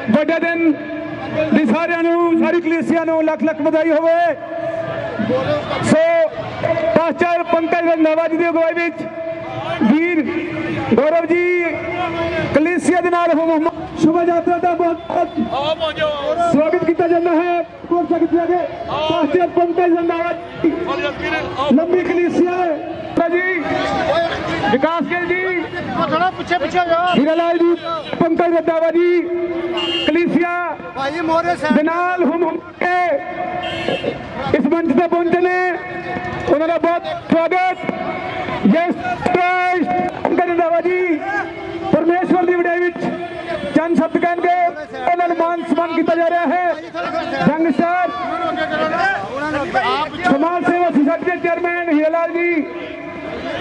ਵੱਡੇ ਦਿਨ ਦੀ ਸਾਰਿਆਂ ਨੂੰ, ਸਾਰੀ ਕਲੀਸਿਆ ਨੂੰ ਲੱਖ ਲੱਖ ਵਧਾਈ ਹੋਵੇ। ਸੋ ਪਾਸਟਰ ਪੰਕਜ ਰੰਧਾਵਾ ਜੀ ਦੀ ਅਗਵਾਈ ਵਿੱਚ ਵੀਰ ਗੌਰਵ ਜੀ ਕਲੀਸਿਆ ਦੇ ਨਾਲ ਸ਼ੋਭਾ ਯਾਤਰਾ ਦਾ ਬਹੁਤ ਸਵਾਗਤ ਕੀਤਾ ਜਾਂਦਾ ਹੈ। ਪਾਸਟਰ ਪੰਕਜ ਰੰਧਾਵਾ ਜੀ, ਲੰਬੀ ਕਲੀਸਿਆ जी, विकास गिल जी, थोड़ा पीछे पीछे हीरालाल जी, पंकज रंधावा जी कलीसिया दे नाल हम के इस मंच ते पहुंचे ने, उन्होंने बहुत स्वागत। यस पंकज रंधावा जी परमेश्वर की वडाई विच चंद शब्द कह के उन्होंने मान सम्मान किया जा रहा है। जंग स्टार समाज सेवा सोसाइटी के चेयरमैन हीरालाल जी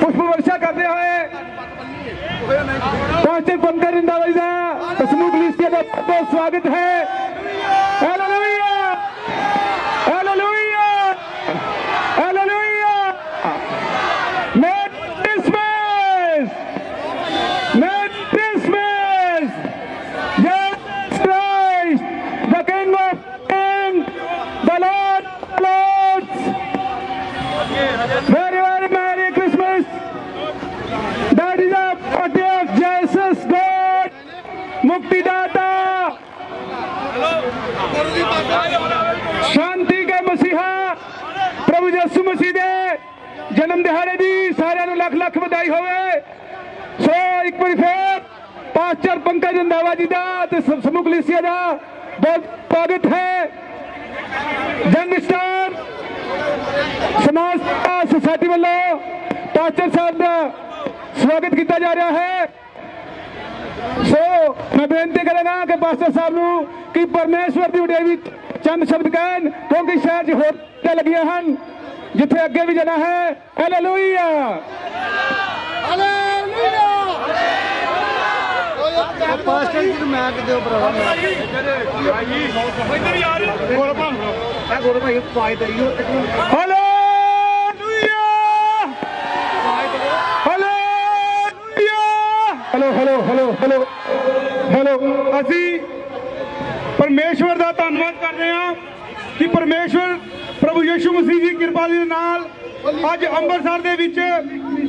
पुष्प वर्षा करते हुए पास्टर पंकज रंधावा जी का समूह कलीसिया का बहुत स्वागत है। Hallelujah, hallelujah, hallelujah. Merry Christmas, merry Christmas. Yes Christ the king of kings, the lord of lords. Very very merry Christmas. That is a birthday of Jesus God, मुक्तिदाता, शांति के मसीहा प्रभु यीशु मसीह दे जन्म दिहाड़े दी सारिਆਂ ਨੂੰ ਲੱਖ ਲੱਖ ਵਧਾਈ ਹੋਵੇ। ਸੋ ਇੱਕ ਵਾਰ ਫੇਰ ਪਾਸਟਰ ਪੰਕਜ ਰੰਧਾਵਾ ਜੀ ਦਾ ਤੇ ਸਮੂਹ ਕਲੀਸਿਆ ਦਾ ਬਹੁਤ ਸਵਾਗਤ ਹੈ। ਜੰਗ ਸਟਾਰ समाज सोसाइटी वालों पास्टर साहब का स्वागत किया जा रहा है। सो मैं बेनती करूंगा कि पास्टर साहब को कि परमेश्वर की वडाई चंद शब्द कहन, क्योंकि शहर होर लगिया हैं जिथे अगे भी जाना है। Hallelujah, hallelujah. पास्टर जी मैं दो भरावा hello hello hello hello hello. असी परमेश्वर का धन्यवाद कर रहे हैं कि परमेश्वर प्रभु यीशु मसीह की कृपा के नाल अज अंमृतसर दे विच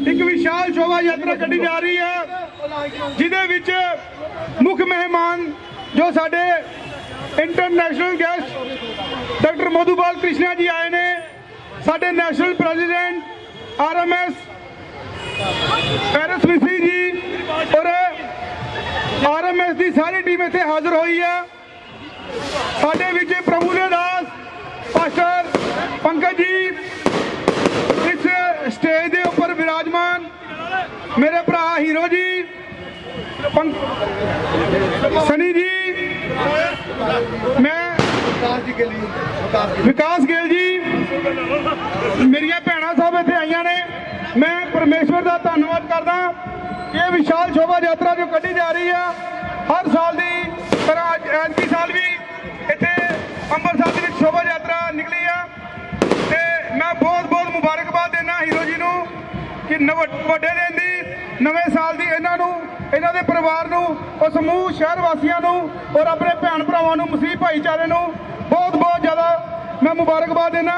एक विशाल शोभा यात्रा कढ़ी जा रही है, जिहदे विच मुख्य मेहमान जो साडे international guest doctor Madhupal Krishna ji आए ने, साडे नेशनल प्रेसिडेंट RMS RSVC जी और RMS की सारी टीम इत्थे हाजिर हुई है। साडे विच प्रभु दे दास पास्टर पंकज जी इस स्टेज के ऊपर विराजमान, मेरे भरा हीरो जी, सनी जी, मैं विकास गिल जी, मेरिया भैन सब इत्थे आईयां ने। मैं परमेश्वर का धन्यवाद करदा। ये विशाल शोभा यात्रा जो कढ़ी जा रही है हर साल की तरह ऐतकी साल भी इत्थे अंमृतसर की शोभा यात्रा निकली है। ते मैं बहुत बहुत मुबारकबाद देना हीरो जी नूं कि वड्डे दिन दी नवे साल की इन्हां दे परिवार नूं और समूह शहर वासियों नूं और अपने भैन भरावां नूं मसीह भाईचारे नूं बहुत बहुत ज़्यादा मैं मुबारकबाद देना।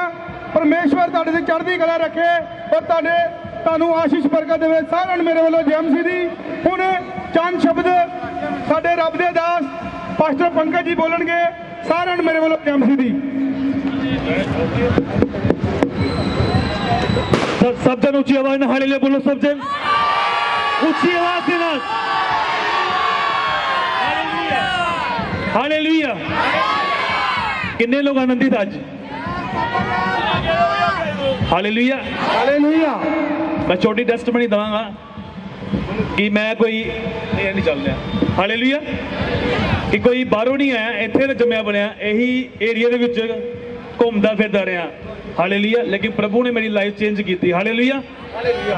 परमेश्वर तुहाडे ते चढ़दी कला रखे और तुहानूं आशीष बरकत देवे। सारिआं नूं मेरे वालों जय मसीह दी। हुण चंद शब्द साडे रब दे दास पास्टर पंकज जी बोलणगे। सारिआं नूं मेरे वालों जय मसीह दी। सब जन ऊंची आवाज में हालेलुया बोलो। सब जन ऊंची आवाज के साथ हालेलुया। कितने लोग आनंदित आज? Hallelujah, hallelujah. मैं छोटी टेस्टमनी दवांगा कि मैं कोई नहीं चल रहा। हालेलुया, कि कोई बाहरों नहीं आया, इत्थे जम्मिया बनया, यही एरिया दे विच घूमदा फिरदा रहा। हालेलुया, लेकिन प्रभु ने मेरी लाइफ चेंज की थी। हालेलुया,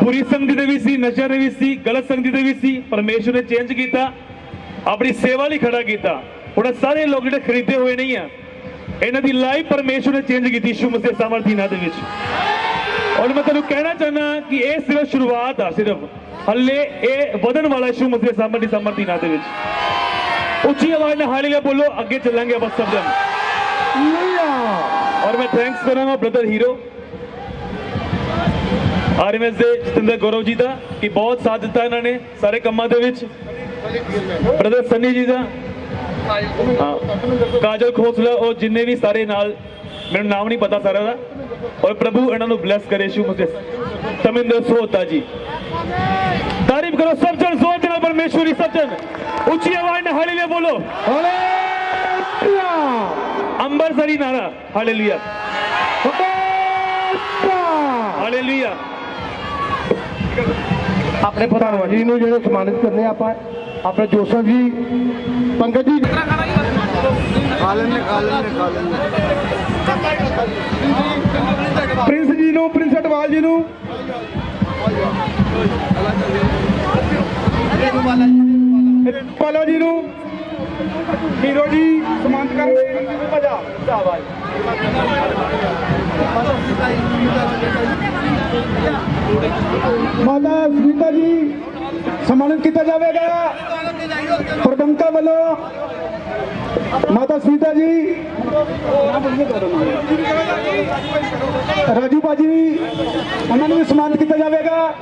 बुरी संगति दे भी सी, नशे दे भी सी, गलत संगति दे भी सी, परमेश्वर ने चेंज किया, अपनी सेवा लिए खड़ा किया। हुण सारे लोग जो खरीदे हुए नहीं है, इन्हां दी लाइफ परमेश्वर ने चेंज की यीशु मसीह सामर्थी नाम दे विच। और मैं तुहानूं कहना चाहना कि यह सिर्फ शुरुआत आ, सिर्फ हले ये वधन वाला यीशु मसीह सामर्थी नाम दे विच। ਉੱਚੀ ਆਵਾਜ਼ ਨਾਲ ਹਾਲੇਲੂਇਆ ਬੋਲੋ, ਅੱਗੇ ਚੱਲਾਂਗੇ ਆਪਾਂ ਸਭ ਜਣ। ਔਰ ਮੈਂ ਥੈਂਕਸ ਕਰਾਂਗਾ ਬ੍ਰਦਰ ਹੀਰੋ ਆਰਐਮਐਸ ਦੇ ਜਤਿੰਦਰ ਗੌਰਵ ਜੀ ਦਾ ਕਿ ਬਹੁਤ ਸਾਥ ਦਿੱਤਾ ਇਹਨਾਂ ਨੇ ਸਾਰੇ ਕੰਮਾਂ ਦੇ ਵਿੱਚ। ਬ੍ਰਦਰ ਸਨੀ ਜੀ ਦਾ, ਕਾਜਲ ਖੋਸਲਾ, ਉਹ ਜਿੰਨੇ ਵੀ ਸਾਰੇ ਨਾਲ, ਮੈਨੂੰ ਨਾਮ ਨਹੀਂ ਪਤਾ ਸਾਰਿਆਂ ਦਾ। ਔਰ ਪ੍ਰਭੂ ਇਹਨਾਂ ਨੂੰ ਬਲੈਸ ਕਰੇ। ਸ਼ੂ ਮਸੀਹ ਤਮਿੰਦਰ ਸੋਹਤਾ ਜੀ, ਤਾਰੀਫ ਕਰੋ ਸਭ ਜਣ ਜ਼ੋਰ ਦੇ ਨਾਲ ਪਰਮੇਸ਼ਵਰੀ ਸਭ ਜਣ ਉੱਚੀ ਆਵਾਜ਼ ਨਾਲ ਹਾਲੇਲੂਇਆ ਬੋਲੋ। ਅੰਬਰਸਰੀ ਨਾਰਾ ਹਾਲੇਲੂਇਆ ਹਾਲੇਲੂਇਆ। ਆਪਣੇ ਪ੍ਰਧਾਨ ਜੀ ਨੂੰ ਜਿਹੜੇ ਸਨਮਾਨਿਤ ਕਰਨੇ ਆਪਾਂ, ਆਪਣੇ ਜੋਸਫ ਜੀ, ਪੰਕਜ ਜੀ, ਪ੍ਰਿੰਸ ਜੀ ਨੂੰ, ਪ੍ਰਿੰਸ ਅਟਵਾਲ ਜੀ ਨੂੰ, ਪਾਲਾ ਜੀ ਨੂੰ, ਹੀਰੋ ਜੀ ਸਨਮਾਨਿਤ ਕਰਦੇ। ਮਾਤਾ ਸੁਨੀਤਾ ਜੀ ਸਨਮਾਨਿਤ ਕੀਤਾ ਜਾਵੇਗਾ ਪ੍ਰਬੰਧਕਾਂ ਵੱਲੋਂ। ਮਾਤਾ ਸੁਨੀਤਾ ਜੀ, ਰਾਜੂ ਭਾਜੀ, ਉਹਨਾਂ ਨੂੰ ਵੀ ਸਨਮਾਨਿਤ ਕੀਤਾ ਜਾਵੇਗਾ।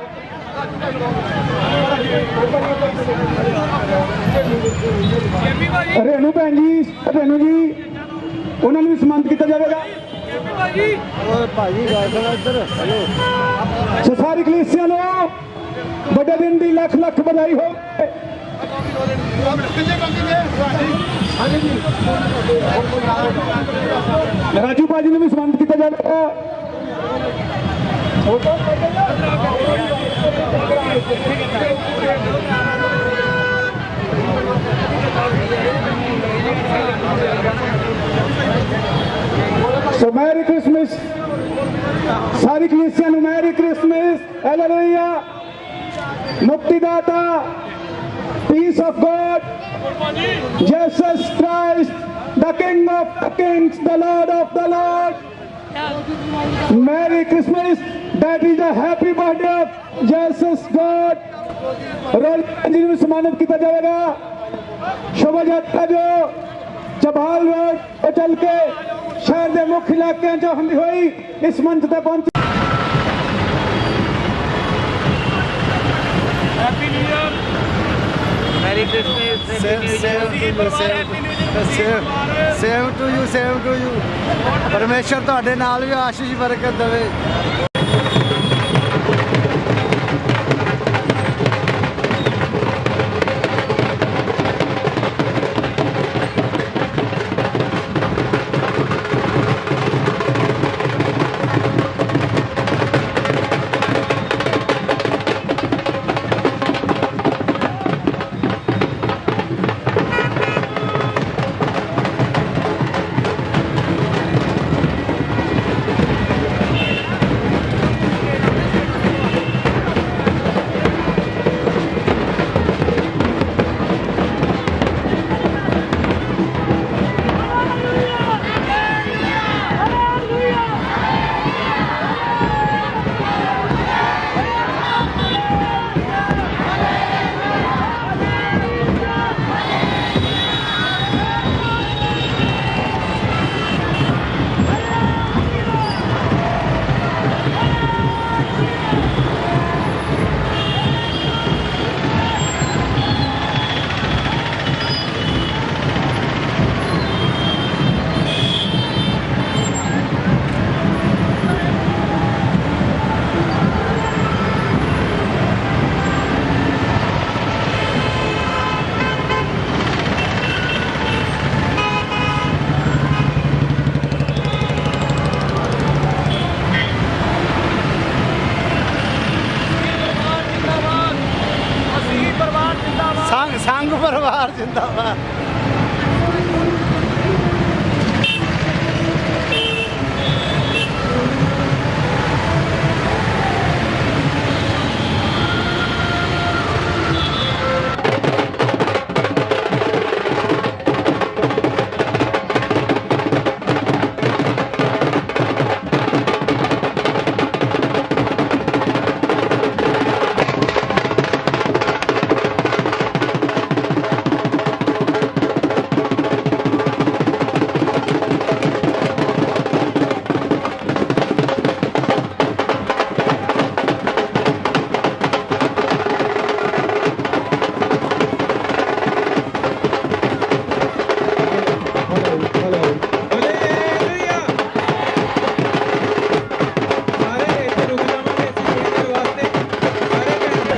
ਰੇਨੂ ਭੈਣ ਜੀ, ਰੇਨੂ ਜੀ, ਉਹਨਾਂ ਨੂੰ ਵੀ ਸਨਮਾਨਿਤ ਕੀਤਾ ਜਾਵੇਗਾ। ਸੋ ਸਾਰੀ ਕਲੀਸਿਆ ਨੂੰ ਵੱਡੇ ਦਿਨ ਦੀ ਲੱਖ ਲੱਖ ਵਧਾਈ ਹੋਵੇ। ਰਾਜੂ ਭਾਜੀ ਨੂੰ ਵੀ ਸਨਮਾਨਿਤ ਕੀਤਾ ਜਾਵੇਗਾ। ਸੋ ਮੈਰੀ ਕ੍ਰਿਸਮਸ ਸਾਰੀ ਕਲੀਸਿਆ ਨੂੰ, ਮੈਰੀ ਕ੍ਰਿਸਮਸ, ਹਾਲੇਲੂਇਆ। ਮੁਕਤੀਦਾਤਾ, peace of God, Jesus Christ, the King of the Kings, the Lord of the Lord. Merry Christmas. That is a happy birthday of Jesus God. ਰੋਲ ਜੀ ਨੂੰ ਸਨਮਾਨਿਤ ਕੀਤਾ ਜਾਵੇਗਾ। ਸ਼ੋਭਾ ਯਾਤਰਾ ਜੋ ਚਬਾਲ ਰੋਡ ਤੋਂ ਚੱਲ ਕੇ ਸ਼ਹਿਰ ਦੇ ਮੁੱਖ ਇਲਾਕਿਆਂ 'ਚ ਹੁੰਦੀ ਹੋਈ ਇਸ ਮੰਚ ਤੇ ਪਹੁੰਚੀ। Happy New Year. Merry Christmas. Same to you, same to you. ਪਰਮੇਸ਼ਰ ਤੁਹਾਡੇ ਨਾਲ ਵੀ ਆਸ਼ੀਸ਼ ਬਰਕਤ ਦੇਵੇ। ਸੰਘ ਪਰਿਵਾਰ ਜਿੰਦਾਬਾਦ।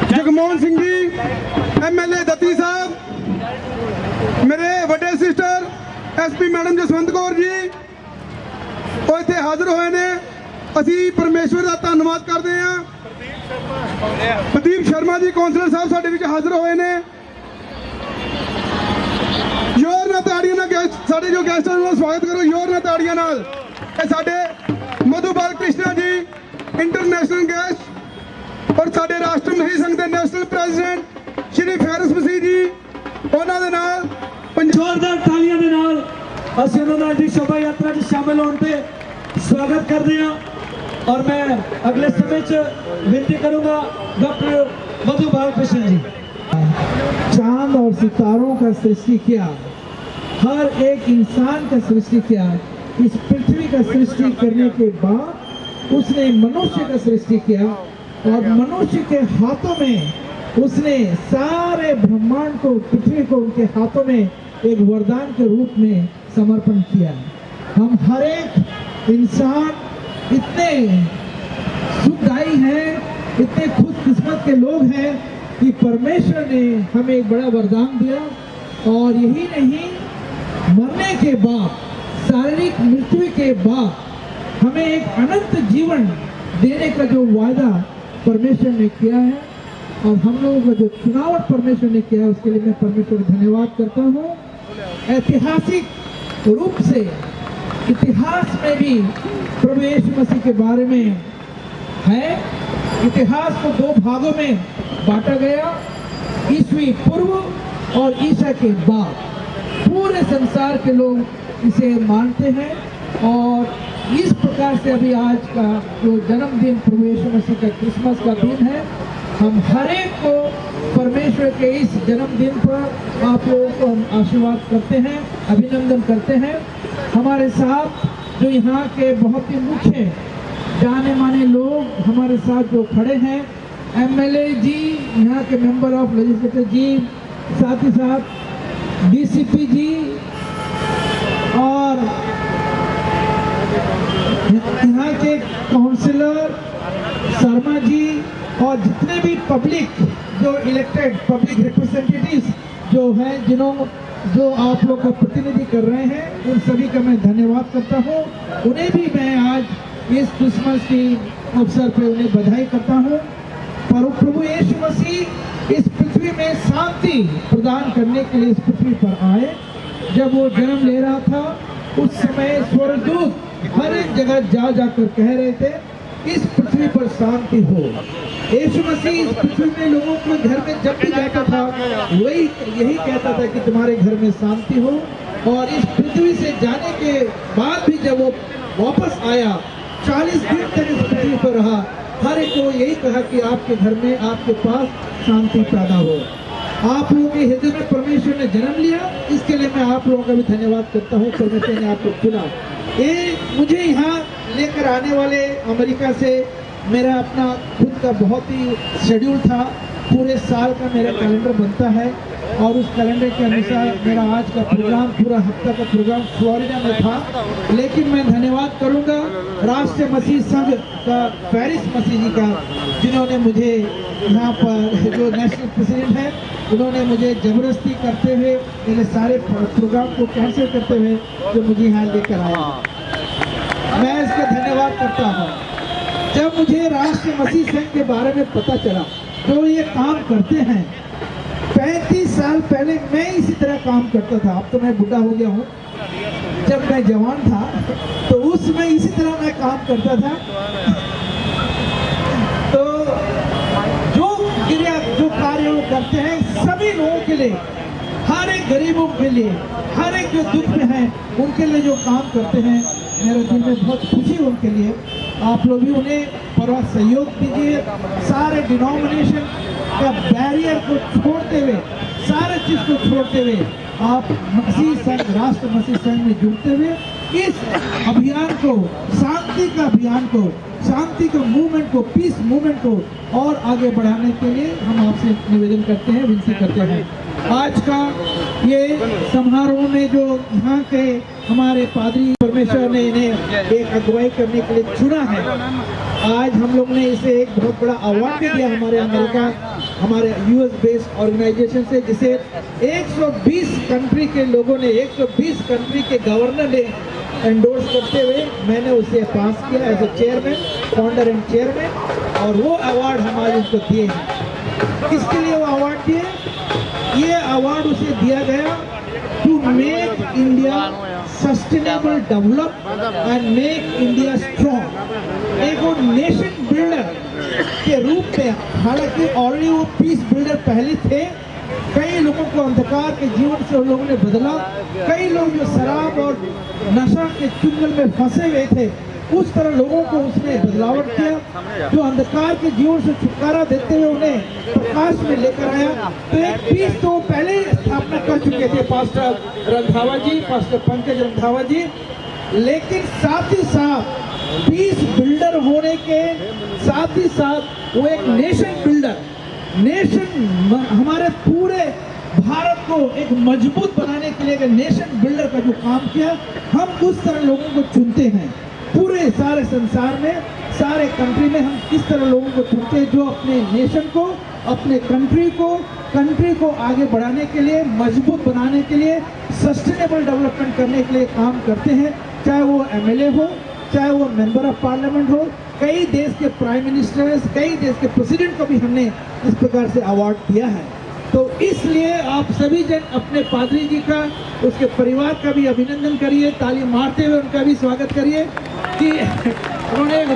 ਜਗਮੋਹਨ ਸਿੰਘ ਜੀ, MLA ਦੱਤੀ ਸਾਹਿਬ, ਮੇਰੇ ਵੱਡੇ sister SP madam Jaswant Kaur ji, ਉਹ ਇੱਥੇ ਹਾਜ਼ਰ ਹੋਏ ਨੇ। ਅਸੀਂ ਪਰਮੇਸ਼ਵਰ ਦਾ ਧੰਨਵਾਦ ਕਰਦੇ ਹਾਂ। ਪ੍ਰਦੀਪ ਸ਼ਰਮਾ ਜੀ ਕੌਂਸਲਰ ਸਾਹਿਬ ਸਾਡੇ ਵਿੱਚ ਹਾਜ਼ਰ ਹੋਏ ਨੇ। ਜ਼ੋਰ ਨਾਲ ਤਾੜੀਆਂ ਨਾਲ ਗੈਸਟ, ਸਾਡੇ ਜੋ ਗੈਸਟਾਂ ਦਾ ਸਵਾਗਤ ਕਰੋ ਜ਼ੋਰ ਨਾਲ ਤਾੜੀਆਂ ਨਾਲ। ਇਹ ਸਾਡੇ ਮਧੂ ਬਾਲ ਕ੍ਰਿਸ਼ਨਾ ਜੀ, ਇੰਟਰਨੈਸ਼ਨਲ ਗੈਸਟ, ਔਰ ਸਾਡੇ ਰਾਸ਼ਟਰ ਮਸੀਹ ਸੰਘ ਦੇ ਨੈਸ਼ਨਲ ਪ੍ਰੈਜ਼ੀਡੈਂਟ ਸ਼੍ਰੀ ਫੈਰਸ ਮਸੀਹ ਜੀ, ਉਹਨਾਂ ਦੇ ਨਾਲ ਜ਼ੋਰਦਾਰ ਤਾਲੀਆਂ ਦੇ ਨਾਲ ਅਸੀਂ ਉਹਨਾਂ ਨਾਲ ਦੀ ਸ਼ੋਭਾ ਯਾਤਰਾ 'ਚ ਸ਼ਾਮਿਲ ਹੋਣ ਤੇ ਸਵਾਗਤ ਕਰਦੇ ਹਾਂ। और मैं अगले समय विनती करूंगा डॉक्टर मधु बालकृष्ण जी। चांद और सितारों का सृष्टि किया, हर एक इंसान का सृष्टि किया। इस पृथ्वी का सृष्टि करने के बाद उसने मनुष्य का सृष्टि किया और मनुष्य के हाथों में उसने सारे ब्रह्मांड को, पृथ्वी को उनके हाथों में एक वरदान के रूप में समर्पण किया। हम हर एक इंसान इतने सुखदायी हैं, इतने खुशकिस्मत के लोग हैं कि परमेश्वर ने हमें एक बड़ा वरदान दिया। और यही नहीं, मरने के बाद, शारीरिक मृत्यु के बाद हमें एक अनंत जीवन देने का जो वायदा परमेश्वर ने किया है और हम लोगों का जो चुनाव परमेश्वर ने किया है, उसके लिए मैं परमेश्वर का धन्यवाद करता हूँ। ऐतिहासिक रूप से इतिहास में भी प्रभु यीशु मसीह के बारे में है। इतिहास को दो भागों में बांटा गया, ईस्वी पूर्व और ईसा के बाद। पूरे संसार के लोग इसे मानते हैं और इस प्रकार से अभी आज का जो जन्मदिन प्रभु यीशु मसीह का क्रिसमस का दिन है, हम हर एक को परमेश्वर के इस जन्मदिन पर आप लोगों को हम आशीर्वाद करते हैं, अभिनंदन करते हैं। हमारे साथ जो यहाँ के बहुत ही मुख्य जाने माने लोग हमारे साथ जो खड़े हैं, MLA जी, यहाँ के मेंबर ऑफ लेजिस्लेचर जी, साथ ही साथ DCP जी और यहाँ के काउंसिलर शर्मा जी और जितने भी पब्लिक जो इलेक्टेड पब्लिक रिप्रेजेंटेटिव्स जो हैं, जो आप लोग का प्रतिनिधि कर रहे हैं, उन सभी का मैं धन्यवाद करता हूँ। उन्हें भी मैं आज इस क्रिसमस की अवसर पे उन्हें बधाई करता हूँ। पर प्रभु यीशु मसीह इस पृथ्वी में शांति प्रदान करने के लिए इस पृथ्वी पर आए। जब वो जन्म ले रहा था, उस समय स्वर्गदूत हर एक जगह जा जाकर कह रहे थे, इस पृथ्वी पर शांति हो। यीशु मसीह इस पृथ्वी में लोगों के घर में जब भी जाता था, वही यही कहता था कि तुम्हारे घर में शांति हो। और इस पृथ्वी से जाने के बाद भी जब वो वापस आया, 40 दिन तक इस पृथ्वी पर रहा, हर एक को यही कहा कि आपके घर में, आपके पास शांति पैदा हो। आप लोगों के हृदय में परमेश्वर ने जन्म लिया, इसके लिए मैं आप लोगों का भी धन्यवाद करता हूँ। परमेश्वर ने आपको चुना। ये मुझे यहाँ लेकर आने वाले अमेरिका से मेरा अपना खुद का बहुत ही शेड्यूल था। पूरे साल का मेरा कैलेंडर बनता है और उस कैलेंडर के अनुसार मेरा आज का प्रोग्राम, पूरा हफ्ता का प्रोग्राम फ्लोरिडा में था। लेकिन मैं धन्यवाद करूंगा राष्ट्रीय मसीह संघ का फैरिस मसीह जी का, जिन्होंने मुझे यहाँ पर, जो नेशनल प्रेसिडेंट है, उन्होंने मुझे ज़बरदस्ती करते हुए मेरे सारे प्रोग्राम को कैंसिल करते हुए जो मुझे यहाँ लेकर आया, मैं इसका धन्यवाद करता हूँ। जब मुझे राष्ट्रीय मसीह संघ के बारे में पता चला, जो ये काम करते हैं, 35 साल पहले मैं इसी तरह काम करता था। अब तो मैं बुढ़ा हो गया हूँ, जब मैं जवान था तो उसमें इसी तरह मैं काम करता था। तो जो कार्य वो करते हैं सभी लोगों के लिए, हर एक गरीबों के लिए, हर एक जो दुख में है उनके लिए जो काम करते हैं, मेरे दिल में बहुत खुशी है उनके लिए। आप लोग भी उन्हें पूरा सहयोग दीजिए। सारे डिनोमिनेशन का बैरियर को छोड़ते हुए, सारे चीज़ को छोड़ते हुए आप मसीह संघ, राष्ट्र मसीह संघ में जुड़ते हुए इस अभियान को, शांति का अभियान को, शांति के मूवमेंट को, पीस मूवमेंट को और आगे बढ़ाने के लिए हम आपसे निवेदन करते हैं, विनती करते हैं। आज का ये समारोह में जो यहाँ के हमारे पादरी परमेश्वर ने इन्हें एक अगुवाई करने के लिए चुना है। आज हम लोग ने इसे एक बहुत बड़ा अवार्ड भी दिया हमारे अमेरिका, हमारे यूएस बेस्ड ऑर्गेनाइजेशन से, जिसे 120 कंट्री के लोगों ने, 120 कंट्री के गवर्नर ने एंडोर्स करते हुए मैंने उसे पास किया as a chairman, founder and chairman, और वो अवार्ड हम आज उसको दिए हैं। किसके लिए वो अवार्ड दिए? ये अवार्ड उसे दिया गया to make India sustainable develop and make India strong. एक वो नेशन बिल्डर के रूप में, हालांकि ऑलरेडी वो पीस बिल्डर पहले थे, कई लोगों को अंधकार के जीवन से उन लोगों ने बदला, कई लोग जो शराब और नशा के चुंगल में फंसे हुए थे उस तरह लोगों को उसने बदलावट किया, जो अंधकार के जीवन से छुटकारा देते हुए उन्हें प्रकाश में लेकर आया। तो एक पीस तो पहले ही स्थापना कर चुके थे पास्टर रंधावा जी, पास्टर पंकज रंधावा जी, लेकिन साथ ही साथ पीस बिल्डर होने के साथ ही साथ वो एक नेशन बिल्डर, हमारे पूरे भारत को एक मजबूत बनाने के लिए एक नेशन बिल्डर का जो काम किया, हम उस तरह लोगों को चुनते हैं। पूरे सारे संसार में, सारे कंट्री में हम इस तरह लोगों को चुनते हैं जो अपने नेशन को, अपने कंट्री को आगे बढ़ाने के लिए, मजबूत बनाने के लिए, सस्टेनेबल डेवलपमेंट करने के लिए काम करते हैं। चाहे वो एमएलए हो, चाहे वो मेंबर ऑफ पार्लियामेंट हो, कई देश के प्राइम मिनिस्टर्स, कई देश के प्रेसिडेंट को भी हमने इस प्रकार से अवार्ड दिया है। तो इसलिए आप सभी जन अपने पादरी जी का, उसके परिवार का भी अभिनंदन करिए, ताली मारते हुए उनका भी स्वागत करिए कि उन्होंने एक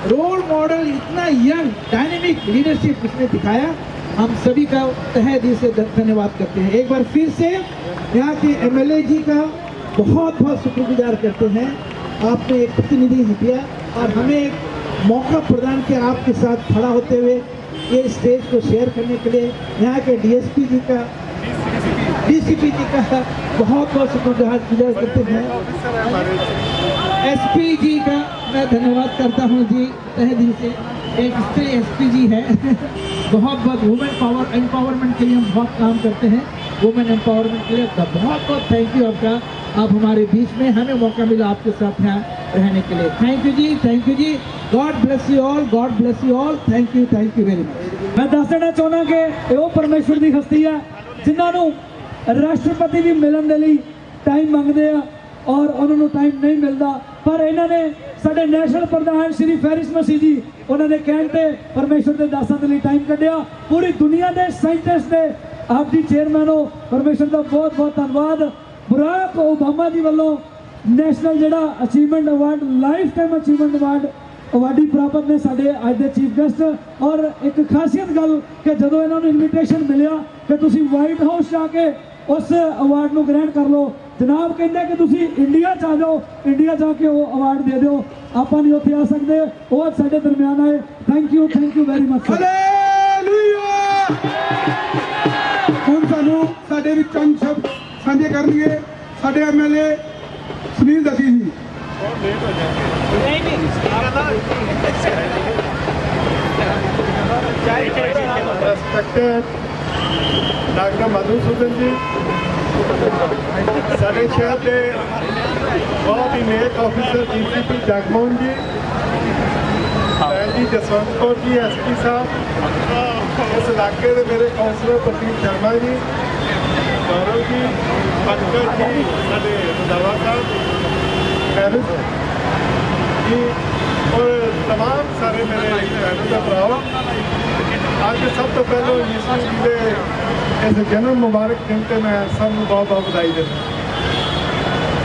रोल मॉडल इतना यंग डायनेमिक लीडरशिप उसने दिखाया। हम सभी का तहे दिल से धन्यवाद करते हैं। एक बार फिर से यहाँ के एमएलए जी का बहुत बहुत शुक्रगुजार करते हैं। आपने एक प्रतिनिधि दिया और हमें एक मौका प्रदान किया आपके साथ खड़ा होते हुए ये स्टेज को शेयर करने के लिए। यहाँ के डीसीपी जी का बहुत बहुत शुक्रगुजार करते हैं। एसपी जी का मैं धन्यवाद करता हूँ जी, तहे दिल से। एक स्त्री एसपी जी है बहुत बहुत वुमेन पावर एम्पावरमेंट के लिए हम बहुत काम करते हैं, वुमेन एम्पावरमेंट के लिए बहुत बहुत थैंक यू आपका। आप हमारे बीच में, हमें मौका मिला आपके साथ यहाँ रहने के लिए। थैंक यू जी। God bless you all, God bless you all. Thank you very much. मैं दस देना चाहना कि वो परमेश्वर की हस्ती है जिन्होंने राष्ट्रपति भी मिलन के लिए टाइम मंगते हैं और उन्होंने टाइम नहीं मिलता, पर इन्होंने साडे नेशनल प्रधान श्री फैरिस मसीह जी उन्होंने कहते परमेश्वर के दासां के लिए टाइम कढ़िया। पूरी दुनिया के साइंटिस्ट ने आप जी चेयरमैन हो, परमेश्वर का बहुत बहुत धन्यवाद। बराक ओबामा जी वालों नेशनल जोड़ा achievement award, life time achievement award awardee प्राप्त ने साडे अज दे चीफ गेस्ट। और एक खासियत गल कि जो इन्होंने इनविटेशन मिलिया कि तुसी व्हाइट हाउस जाके उस अवार्ड को ग्रहण कर लो, जनाब कहते कि तुसी इंडिया आ जाओ, इंडिया जाके वो अवार्ड दे दो, आप नहीं उत्थे आ सकते, वो साडे दरम्यान आए। Thank you very much. ਹੁਣ ਸਾਨੂੰ ਸਾਡੇ ਵਿੱਚ ਚੰਦ ਸ਼ਬਦ ਸਾਂਝੇ ਕਰਨਗੇ ਸਾਡੇ ਐਮਐਲਏ ਸੁਨੀਲ ਦੱਤੀ ਜੀ। Respected Dr. Madhusudan ji, ਸਾਡੇ ਸ਼ਹਿਰ ਦੇ ਬਹੁਤ ਹੀ ਨੇਕ ਆਫੀਸਰ DCP ਜਗਮੋਹਨ ਜੀ, जी जसवंत कौर जी एसपी साहब, इस इलाके के मेरे काउंसलर प्रतीक शर्मा जी, गौरव जी, पंकज जी, साढ़े रंधावा साहब, फैरिस जी और तमाम सारे मेरे भैनों का भराओ, अज सब तो पहले यीशु जी के इस जन्म मुबारक दिन से मैं सबको बहुत बहुत बधाई देता।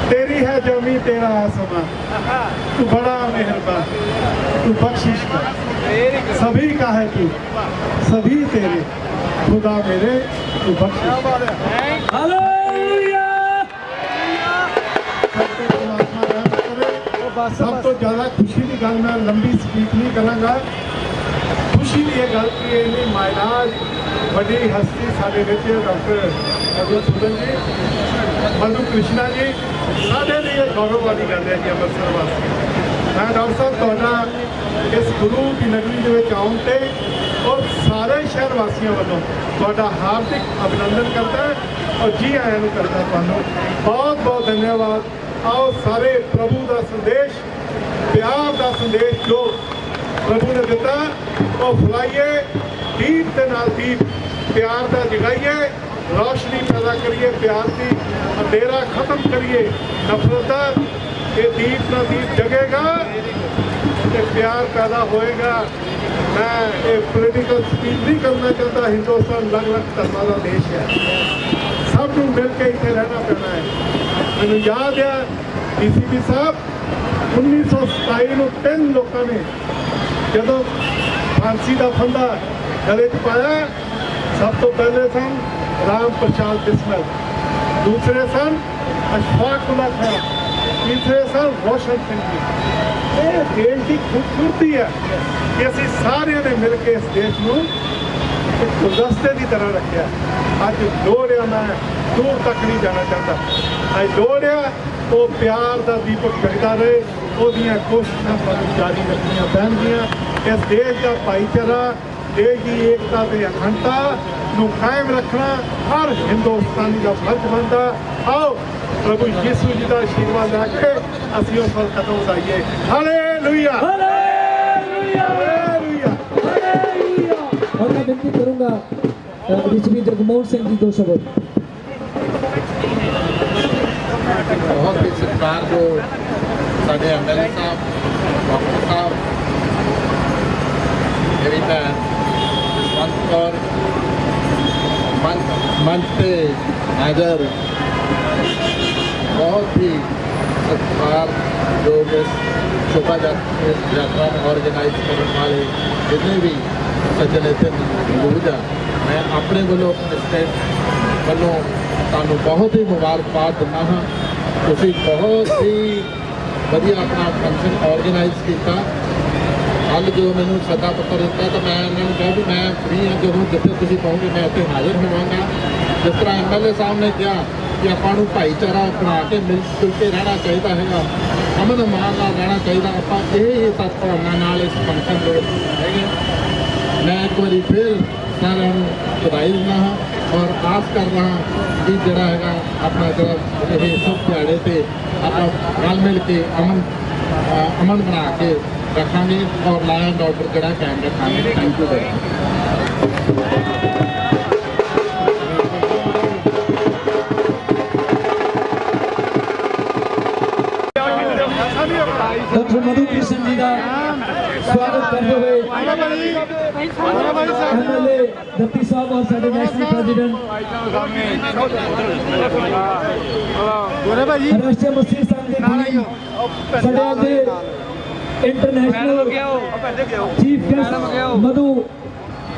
तेरी है जमी तेरा आसमां, तू बड़ा मेहरबान, तू बख्शिश का सभी का है, तू सभी तेरे खुदा मेरे, तू बख्शिश। सब तो ज़्यादा खुशी की गल, मैं लंबी स्पीच नहीं करांगा। खुशी की यह गल कि इन्नी मायनाज बड़ी हस्ती साढ़े डॉक्टर मधुसूदन जी, मधु कृष्णा जी, साढ़े लिए गौरव वाली गल है जी अमृतसर वास्ते। मैं डॉक्टर साहब ਤੁਹਾਡਾ इस गुरु की नगरी ਦੇ ਵਿੱਚ ਆਉਣ ਤੇ और सारे शहर वासियों वालों ਤੁਹਾਡਾ हार्दिक अभिनंदन करता है और जी आयां ਨੂੰ करता ਤੁਹਾਨੂੰ बहुत बहुत धन्यवाद। आओ सारे प्रभु का संदेश प्यार का संदेश जो प्रभु ने दिता ਉਹ फैलाइए, दीप के नाल दीप प्यार का जगाइए, रोशनी पैदा करिए प्यार की, अंधेरा खत्म करिए नफरत का। ये दीप ना दीप जगेगा तो प्यार पैदा होएगा। मैं ये पॉलिटिकल स्पीच नहीं करना चाहता। हिंदुस्तान अलग अलग धर्मों का देश है, सब नूं मिल के इत्थे रहना पैना है। मैनूं याद है DCP साहब 1927 में 3 लोगों ने जदों फांसी का फंदा गले च पाया, सब तो पहले सन राम प्रसाद बिस्मिल, दूसरे सन अशफाक उल्ला खान, तीसरे सन रोशन सिंह जी। ये देश की खूबसूरती है कि असीं सारिਆਂ ने मिल के इस देश को एक गुलदस्ते की तरह रखा। अज लोड़िया मैं दूर तक नहीं जाना चाहता, अज लोड़िया वो प्यार का दीपक जगदा रहे, ਉਹਦੀਆਂ कोशिशें ਸਾਨੂੰ जारी रखनियां पैणगियां। इस देश का भाईचारा, देश की एकता ते अखंडता ਨੂੰ कायम रखना हर हिंदुस्तानी का फर्ज बनता। आओ प्रभु यीशु जी का आशीर्वाद लैके असीं उस वल कदम उठाइए। Hallelujah, hallelujah, hallelujah. हालेलुया। और मैं विनती करूंगा DCP जगमोहन सिंह जी 2 शब्द। बहुत ही सत्कार जो साढ़े MLA साहब, डॉक्टर साहब, मेरी भैन जसवंत कौर, मंच पे हाजिर बहुत ही सत्कार जो इस शोभा यात्रा में ऑर्गेनाइज करने वाले जितने भी सज्जन इतने मौजूद हैं, मैं अपने वालों स्टेट वालों ਤੁਹਾਨੂੰ बहुत ही मुबारकबाद दिंदा हाँ। ਤੁਸੀਂ बहुत ही ਵਧੀਆ अपना फंक्शन ऑर्गेनाइज किया। कल जो मैंने सदा पत्र दिता तो मैं उन्होंने कहा कि मैं फ्री हाँ, जो जिथे तुम कहोगे मैं उत्थे हाजिर होवांगा। जिस तरह MLA साहब ने कहा कि आपां नूं भाईचारा बना के मिल जुल के रहना चाहिए है, अमन मान नाल रहना चाहिए। आपां यही सद्भावना नाल इस फंक्शन दे हैगे। मैं एक बार फिर सारिਆਂ ਨੂੰ ਵਧਾਈ ਦਿੰਦਾ ਹਾਂ और आस कर रहा कि जरा है अपना जरा ये शुभ दिहाड़े से अपना रल मिल के अमन बना के रखांगे और लॉ एंड ऑर्डर जरा कायम रखांगे। Thank you very much. Doctor Madhu Krishna ji का स्वागत करते हुए MLA दत्ती साहब और साडे नेशनल प्रेसिडेंट राष्ट्रीय मसीह संघ के साडे इंटरनेशनल चीफ गेस्ट मधु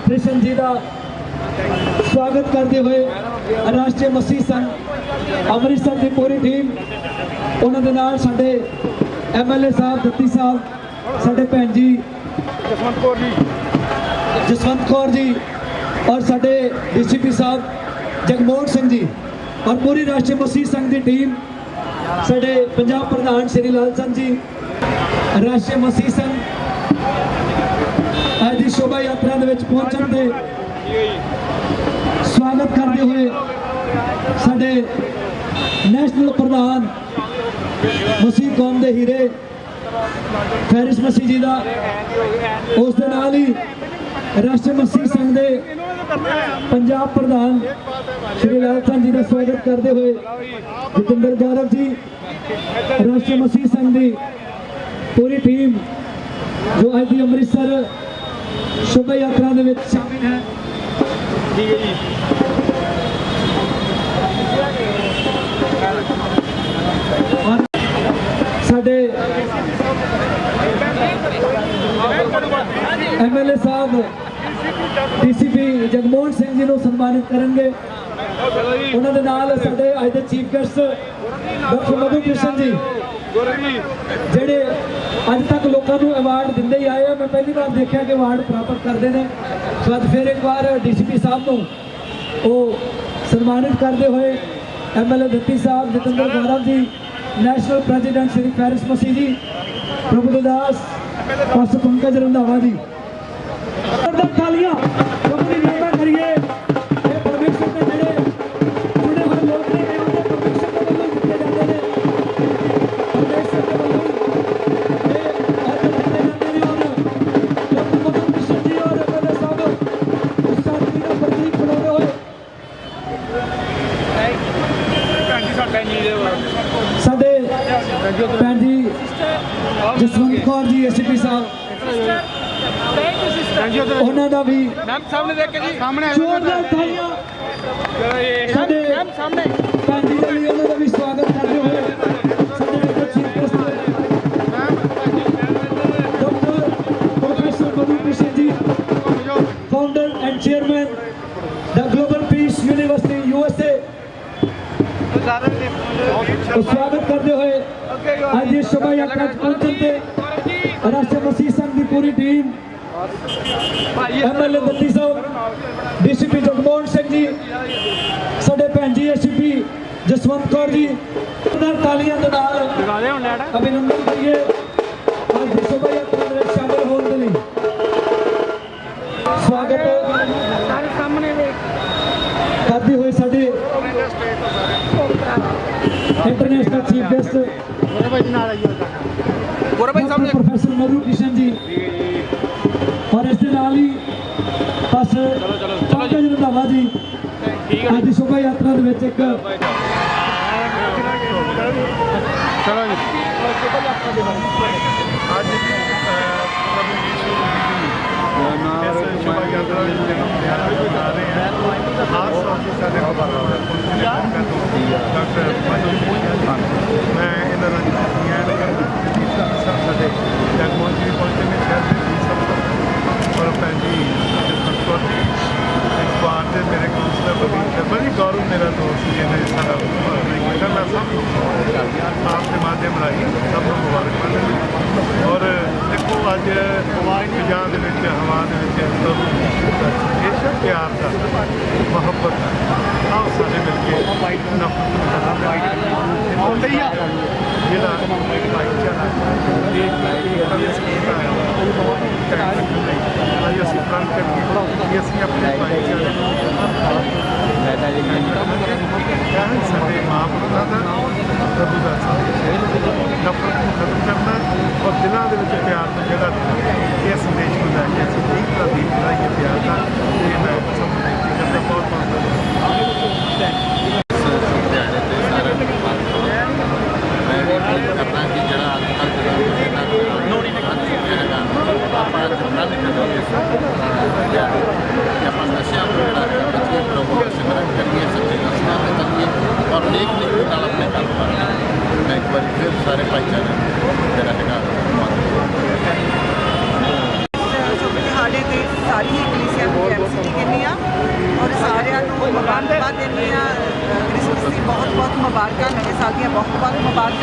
कृष्ण जी का स्वागत करते हुए राष्ट्रीय मसीह संघ अमृतसर की पूरी टीम, उन्होंने नाल साडे MLA साहब दत्ती साहब, साडे भैन जी जसवंत कौर जी और साडे DCP साहब जगमोहन सिंह जी और पूरी राष्ट्रीय मसीह संघ की टीम, साडे पंजाब प्रधान श्री लाल चंद जी, राष्ट्रीय मसीह संघ आज की शोभा यात्रा दे विच पहुंचण दे स्वागत करते हुए साडे नेशनल प्रधान मसीह कौम दे हीरे फैरिस मसीह जी का, उस दे नाल ही राष्ट्रीय मसीह संघ दे पंजाब प्रधान श्री लाल चंद जी का स्वागत करते हुए जितेंद्र गौरव जी, राष्ट्रीय मसीह संघ की पूरी टीम जो आज की अमृतसर शोभा यात्रा दे विच शामिल है। और साडे MLA साहब DCP जगमोहन सिंह जी को सम्मानित करेंगे। उन्होंने नाल साडे अज दे chief guest doctor Madhu Krishna जी जेडे अज तक लोगों को अवार्ड दिंदे ही आए हैं। मैं पहली बार देखा कि अवार्ड प्राप्त करते हैं, तो अज फिर एक बार DCP साहब को सम्मानित करते हुए MLA दत्ती साहब, Jitendra Gaurav ji, national president Shri Farris मसीह जी प्रभु दास पास्टर पंकज रंधावा जी तालियां प्रभु की महिमा करिए परमेश्वर के ਜਿਹੜੇ जुड़े हुए लोग ने परमेश्वर के ਵੱਲੋਂ ਦਿੱਤੇ ਜਾਂਦੇ ਨੇ परमेश्वर के ਵੱਲੋਂ ਅੱਜ ਦਿੱਤੇ ਜਾਂਦੇ ਨੇ ਔਰ ਮਧੂ ਕ੍ਰਿਸ਼ਨ ਜੀ ਔਰ ਬ੍ਰਦਰ ਸਾਹਿਬ ਉਸ ਸਾਥੀ ਦਾ ਪ੍ਰਤੀਕ ਬਣਾਉਂਦੇ ਹੋਏ ਸਾਡੇ ਭੈਣ ਜੀ ਜਸਵੰਤ ਕੌਰ ਜੀ ਐਸਪੀ ਸਾਹਿਬ ਉਹਨਾਂ ਦਾ ਵੀ मैम सामने देख के जी सामने ਜ਼ੋਰਦਾਰ ਤਾਲੀਆਂ ਸਾਡੇ सामने ਭੈਣ ਜੀ ਦੇ ਲਈ ਉਹਨਾਂ ਦਾ ਵੀ ਸਵਾਗਤ ਕਰਦੇ ਹੋਏ ਸਾਡੇ ਚੀਫ ਗੈਸਟ ਡਾਕਟਰ ਪ੍ਰੋਫੈਸਰ ਮਧੂ ਕ੍ਰਿਸ਼ਨ ਜੀ founder and chairman the global piece university USA ਸਵਾਗਤ ਕਰਦੇ ਹੋਏ ਅੱਜ ਇਸ ਸ਼ੋਭਾ ਯਾਤਰਾ ਚ ਪਹੁੰਚਣ ਤੇ ਰਾਸ਼ਟਰ ਮਸੀਹ ਸੰਘ ਦੀ ਪੂਰੀ ਟੀਮ MLA ਬੱਤੀ ਸਾਹਿਬ DCP ਜਗਮੋਹਨ ਸਿੰਘ ਜੀ ਸਾਡੇ ਭੈਣ ਜੀ SCP ਜਸਵੰਤ ਕੌਰ ਜੀ ਉਹਨਾਂ ਤਾਲੀਆਂ ਦੇ ਨਾਲ ਅਭਿਨੰਦਨ ਕਰੀਏ ਅੱਜ ਦੀ ਸ਼ੋਭਾ ਯਾਤਰਾ ਵਿੱਚ ਸ਼ਾਮਲ ਹੋਣ ਦੇ ਲਈ ਸਵਾਗਤ ਕਰਦੇ ਹੋਏ ਸਾਡੇ इंटरनेशनल चीफ गेस्ट प्रोफेसर मधु किशन जी और इस नाल ही बस पंकज रंधावा जी आज की शोभा यात्रा दे विच एक जगमोहन जी पहुंचे ने शहर और भैन जी जसवंत कौर जी इस बार से मेरे काउंसलर प्रवीण शर्मा जी गौरव मेरा दोस्त जी ने सारा मैं सब आपके माध्यम राही सब मुबारकबाद और देखो अज फिजा हवा बेशक प्यार का मुहब्बत आओ सारे मिलके ਜਿਹੜਾ ਭਾਈਚਾਰਾ ਦੇਖ ਅੱਜ ਅਸੀਂ ਪ੍ਰਣ ਕਰੀਏ ਕਿ ਅਸੀਂ ਆਪਣੇ ਭਾਈਚਾਰੇ ਨੂੰ ਸਾਡੇ ਮਹਾਂਪੁਰਖਾਂ ਦਾ ਪ੍ਰਭੂ ਦਾ ਨਫ਼ਰਤ ਨੂੰ ਖਤਮ ਕਰਨਾ ਔਰ ਦਿਲਾਂ ਦੇ ਵਿੱਚ ਪਿਆਰ ਨੂੰ ਜਿਹੜਾ ਇਹ ਸੰਦੇਸ਼ ਨੂੰ ਲੈ ਕੇ ਅਸੀਂ ਠੀਕ ਦਾ ਦੀਪ ਲਾਈਏ ਪਿਆਰ ਦਾ ਇਹ ਮੈਂ ਸਭ ਨੂੰ ਬੇਨਤੀ ਕਰਦਾ ਬਹੁਤ करना कि जरा हर जगह नशा सिमरन करिए सच्चे रस्ते में चलिए और नेक नीति नाल अपने कारोबार मैं एक बार फिर सारे भाईचारे जरा है हाले तो सारी ही कलीसिया को एमसीटी कहनी और सारिया मुबारकबाद देनी क्रिसमस की बहुत बहुत मुबारक नवे साल दी बहुत बहुत मुबारक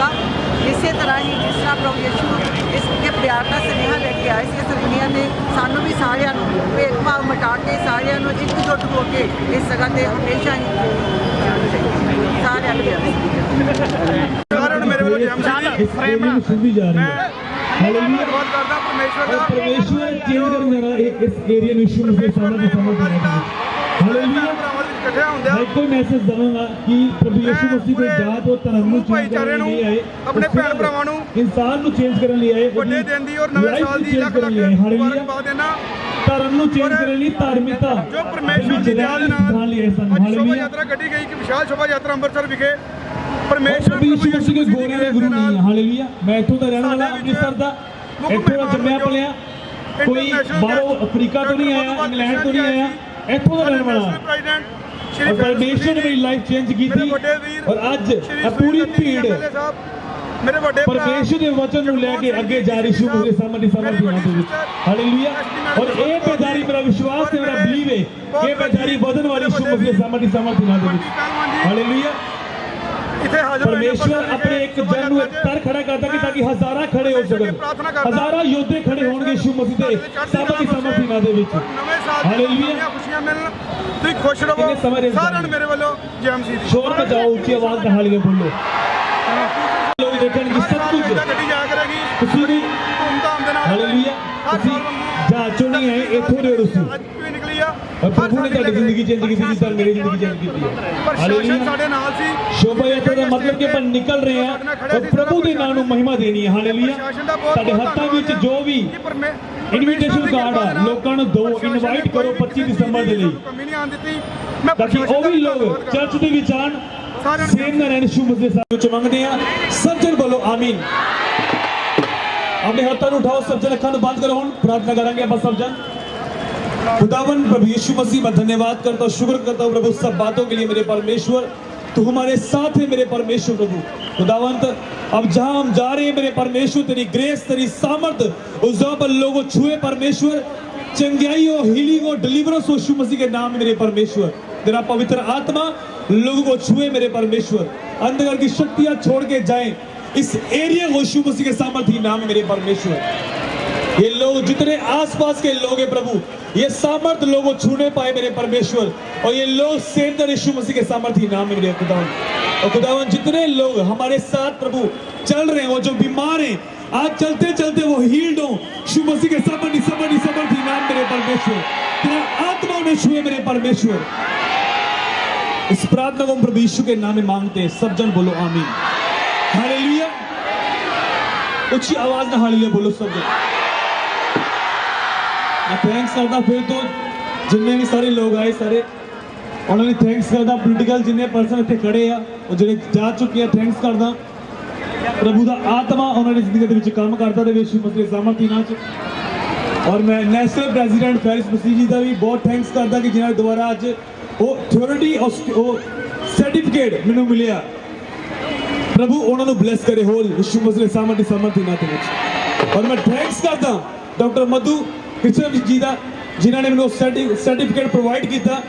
इस तरह ही जिस तरह प्रभु यीशु इसके प्यार का सुनेहा लेके आए इस दुनिया में सानू भी सारिया भेदभाव मिटा के सारिया एकजुट होकर इस जगह पर हमेशा ही सारिया सुनती जा रही है परमेश्वर चेंज करने इस एरिया में यीशु मसीह सामने हालेलुया मैं कोई मैसेज दूंगा कि प्रभु यीशु मसीह को जात और धर्म ਨੂੰ ਚੇਂਜ ਕਰਨ ਲਈ ਆਏ ਆਪਣੇ ਭੈਣ ਭਰਾਵਾਂ ਨੂੰ ਇਨਸਾਨ ਨੂੰ ਚੇਂਜ ਕਰਨ ਲਈ ਆਏ ਵੱਡੇ ਦਿਨ ਦੀ ਔਰ ਨਵੇਂ ਸਾਲ ਦੀ ਲੱਖ ਲੱਖ ਮੁਬਾਰਕਬਾਦ ਦੇਣਾ ਧਰਮ ਨੂੰ ਚੇਂਜ ਕਰਨ ਲਈ ਧਾਰਮਿਕਤਾ ਜੋ ਪਰਮੇਸ਼ਵਰ ਦੀ ਦਇਆ ਦੇ ਨਾਲ ਅੱਜ ਸ਼ੋਭਾ ਯਾਤਰਾ ਕੱਢੀ ਗਈ ਕਿ ਵਿਸ਼ਾਲ ਸ਼ੋਭਾ ਯਾਤਰਾ ਅੰਮ੍ਰਿਤਸਰ ਵਿਖੇ ਪਰਮੇਸ਼ਵਰ ਪ੍ਰਭੂ ਯੀਸ਼ੂ ਮਸੀਹ ਦੇ ਗੋਰਿਆਂ ਦੇ ਗੁਰੂ ਨਹੀਂ ਹਾਲੇਲੂਇਆ ਮੈਂ ਇੱਥੋਂ ਦਾ ਰਹਿਣ ਵਾਲਾ ਅੰਮ੍ਰਿਤਸਰ ਦਾ ਇੱਥੋਂ ਦਾ ਜੰਮਿਆ ਪਲਿਆ ਕੋਈ ਬਾਹਰੋਂ ਅਫਰੀਕਾ ਤੋਂ ਨਹੀਂ ਆਇਆ ਇੰਗਲੈਂਡ ਤੋਂ ਨਹੀਂ ਆਇਆ ਇੱਥੋਂ ਦਾ ਰਹਿਣ ਵਾਲਾ परमेश्वर ने मेरी लाइफ चेंज की थी और आज पूरी भीड़ परमेश्वर के वचन ਨੂੰ ਲੈ ਕੇ ਅੱਗੇ ਜਾ ਰਹੀ ਸ਼ੁਭ ਦੇ ਸਾਹਮਣੇ ਸਮਰਪਿਤ ਦੇ ਵਿੱਚ ਹਾਲੇਲੂਇਆ और ਇਹ ਬੇਦਾਰੀ ਮੇਰਾ ਵਿਸ਼ਵਾਸ ਤੇ ਮੇਰਾ ਬਲੀਵ ਹੈ ਕਿ ਬੇਦਾਰੀ ਵਧਣ ਵਾਲੀ ਸ਼ੁਭ ਦੇ ਸਾਹਮਣੇ ਸਮਰਪਿਤ ਦੇ ਵਿੱਚ ਹਾਲੇਲੂਇਆ परमेश्वर अपने एक जन ਨੂੰ तर खड़ा करता कि ताकि हजारां खड़े हो सकਣ हजारां योद्धे खड़े होणगे यीशु मसीह ਦੇ ਸਾਹਮਣੇ ਸਮਰਪਿਤ ਦੇ ਵਿੱਚ ਹਾਲੇਲੂਇਆ ਖੁਸ਼ੀਆਂ ਮਿਲਣ ਤੁਸੀਂ ਖੁਸ਼ ਰਹੋ ਸਾਰਿਆਂ ਨੂੰ ਮੇਰੇ ਵੱਲੋਂ ਜੈ ਮਸੀਹ ਦੀ शोर मचाओ ऊंची आवाज ਨਾਲ ਹਾਲੀਏ ਬੋਲੋ ਲੋਕ ਦੇਖਣ ਕਿ ਸਭ ਕੁਝ ਗੱਡੀ ਜਾ ਕਰੇਗੀ ਤੁਸੀਂ ਇੱਥੋਂ ਦੇ ਹੋ ਤੁਸੀਂ ਅੱਜ ਵੀ ਨਿਕਲੀ ਆ ਔਰ ਪ੍ਰਭੂ ਨੇ ਤੁਹਾਡੀ ਜ਼ਿੰਦਗੀ ਚੇਂਜ ਕੀਤੀ ਜਿਸ ਤਰ੍ਹਾਂ ਮੇਰੀ ਜ਼ਿੰਦਗੀ ਚੇਂਜ ਕੀਤੀ ਹੈ ਪ੍ਰਸ਼ਾਸਨ ਸਾਡੇ ਨਾਲ ਸੀ ਸ਼ੋਭਾ ਯਾਤਰਾ ਦਾ ਮਤਲਬ ਕਿ ਆਪਾਂ ਨਿਕਲ ਰਹੇ ਹਾਂ ਔਰ ਪ੍ਰਭੂ ਦੇ ਨਾਮ ਨੂੰ ਮਹਿਮਾ ਦੇਣੀ ਹੈ ਹਾਲੇਲੂਇਆ ਸਾਡੇ ਹੱਥਾਂ ਵਿੱਚ ਜੋ ਵੀ ਇਨਵੀਟੇਸ਼ਨ ਕਾਰਡ ਆ ਲੋਕਾਂ ਨੂੰ ਦਿਓ ਇਨਵਾਈਟ ਕਰੋ 25 ਦਸੰਬਰ ਦੇ ਲਈ ਕਮੀ ਨਹੀਂ ਆਉਣ ਦਿੱਤੀ ਮੈਂ ਤਾਂ ਕਿ ਉਹ ਵੀ ਲੋਕ ਚਰਚ ਦੇ ਵਿੱਚ ਆਣ ਸੇਮ ਨਾ ਰਹਿਣ ਯਿਸੂ ਮਸੀਹ ਸਾਹਿਬ ਵਿੱਚ ਮੰਗਦੇ ਆ ਸਭ ਜਣ ਬੋਲੋ ਆਮੀਨ अपने हाथों को उठाओ सब जन अखां बंद करो हम प्रार्थना करेंगे आप सब जन खुदावन प्रभु यीशु मसीह मैं धन्यवाद करता हूँ शुक्र करता हूँ प्रभु सब बातों के लिए मेरे परमेश्वर तू हमारे साथ है मेरे परमेश्वर प्रभु खुदावंत अब जहां हम जा रहे हैं मेरे परमेश्वर तेरी ग्रेस तेरी सामर्थ उस जगह पर लोगों छुए परमेश्वर चंगाई हो हीलिंग हो डिलीवरेंस हो यीशु मसीह के नाम में मेरे परमेश्वर तेरा पवित्र आत्मा लोगों को छुए मेरे परमेश्वर अंधकार की शक्तियां छोड़ के जाएं इस एरिया को यीशु मसीह के सामर्थी नाम है मेरे परमेश्वर ये लोग जितने आसपास के लोग हैं प्रभु ये सामर्थ लोगों छूने पाए मेरे परमेश्वर और ये लोग सेंटर यीशु मसीह के सामर्थी नाम है मेरे खुदावन और खुदावन जितने लोग हमारे साथ प्रभु चल रहे हैं वो जो बीमार हैं आज चलते चलते वो हील्ड हो यीशु मसीह के सामर्थी नाम मेरे परमेश्वर तेरा आत्मा उन्हें छुए मेरे परमेश्वर इस प्रार्थना को हम प्रभु यीशु के नाम में मांगते हैं सब जन बोलो आमीन हालेलुया ऊंची आवाज ना हालेलुया बोलो सब जन मैं थैंक्स करता फिर तो जिन्ने भी सारे लोग आए सारे उन्होंने थैंक्स करता पॉलिटिकल जिन्ने पर्सन इतने खड़े आ और ਜਿਹੜੇ ਜਾ ਚੁੱਕੇ ਆ ਥੈਂक्स ਕਰਦਾ ਪ੍ਰਭੂ ਦਾ ਆਤਮਾ ਉਹਨਾਂ ਦੀ ਜ਼ਿੰਦਗੀ ਦੇ ਵਿੱਚ ਕੰਮ ਕਰਦਾ ਰਹੇ ਯਿਸੂ ਮਸੀਹ ਸਾਮਰਥੀ ਨਾਲ ਔਰ ਮੈਂ ਨੈਸ਼ਨਲ ਪ੍ਰੈਜ਼ੀਡੈਂਟ ਫੈਰਿਸ ਮਸੀਹ ਜੀ ਦਾ ਵੀ ਬਹੁਤ ਥੈਂक्स ਕਰਦਾ ਕਿ ਜਿਨ੍ਹਾਂ ਦੁਆਰਾ ਅੱਜ ਉਹ ਅਥਾਰਟੀ ਉਹ ਸਰਟੀਫਿਕੇਟ ਮੈਨੂੰ ਮਿਲਿਆ प्रभु उन्होंने ब्लेस करे होल यीशु मसीह सामर्थी नाते विच और मैं थैंक्स करदा डॉक्टर मधु कृष्ण जी दा जिन्हां ने मैनूं सर्टिफिकेट प्रोवाइड किया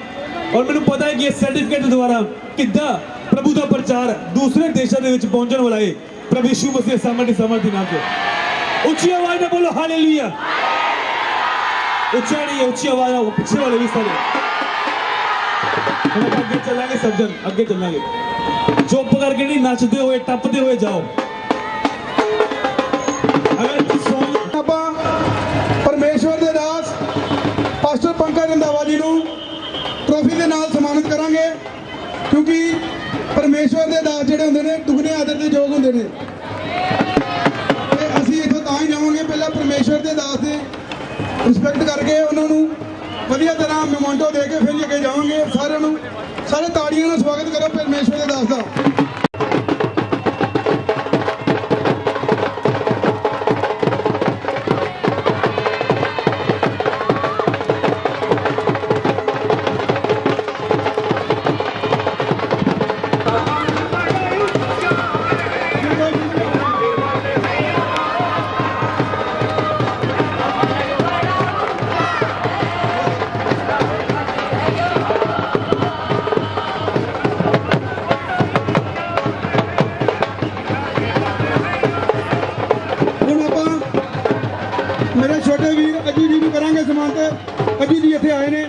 और मैनूं पता है कि इस सर्टिफिकेट द्वारा किद्दां प्रभु दा प्रचार दूसरे देशों दे विच पहुंचण वाला है प्रभु यीशु मसीह सामर्थी नाते उच्ची आवाज में बोलो हालेलुया उच्चा नहीं है उच्ची आवाज पीछे वाले भी सारे हम आगे चलेंगे सब जन आगे चलेंगे चुप करके नहीं नचते हुए टपते हुए जाओ ਆਪਾਂ ਪਰਮੇਸ਼ਵਰ ਦੇ ਦਾਸ ਪਾਸਟਰ ਪੰਕਜ ਰੰਧਾਵਾ ਜੀ ਨੂੰ ਟਰੋਫੀ ਦੇ ਨਾਲ ਸਨਮਾਨਿਤ ਕਰਾਂਗੇ ਕਿਉਂਕਿ ਪਰਮੇਸ਼ਵਰ ਦੇ ਦਾਸ ਜਿਹੜੇ ਹੁੰਦੇ ਨੇ ਦੁਗਣੇ ਆਦਰ ਦੇ ਯੋਗ ਹੁੰਦੇ ਨੇ ਤੇ ਅਸੀਂ ਇੱਥੋਂ ਤਾਂ ਹੀ ਜਾਵਾਂਗੇ ਪਹਿਲਾਂ ਪਰਮੇਸ਼ਵਰ ਦੇ ਦਾਸ ਦੇ ਰਿਸਪੈਕਟ ਕਰਕੇ ਉਹਨਾਂ ਨੂੰ ਵਧੀਆ ਤਰ੍ਹਾਂ ਮੈਮੋਂਟੋ ਦੇ ਕੇ ਫਿਰ ਅੱਗੇ ਜਾਵਾਂਗੇ ਸਾਰਿਆਂ ਨੂੰ ਸਾਰੇ ਤਾੜੀਆਂ ਨਾਲ ਸਵਾਗਤ ਕਰੋ ਪਰਮੇਸ਼ਵਰ ਦੇ ਦਾਸ ਦਾ ਮੇਰੇ ਛੋਟੇ ਵੀਰ ਅਜੂ ਜੀ ਨੂੰ ਕਰਾਂਗੇ ਸਨਮਾਨਿਤ ਅਜੂ ਜੀ ਇੱਥੇ ਆਏ ਨੇ